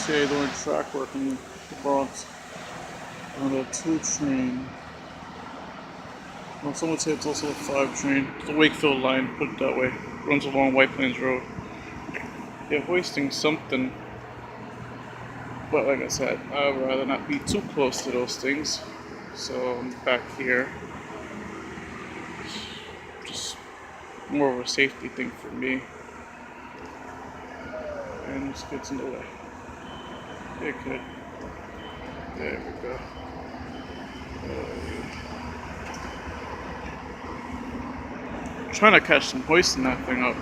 MTA doing track work in the Bronx on a 2 train. Well, some would say it's also a 5 train. It's the Wakefield line, put it that way. It runs along White Plains Road. They're hoisting something. But like I said, I'd rather not be too close to those things. So I'm back here. Just more of a safety thing for me. And this gets in the way. It could. There we go. I'm trying to catch some hoisting that thing up.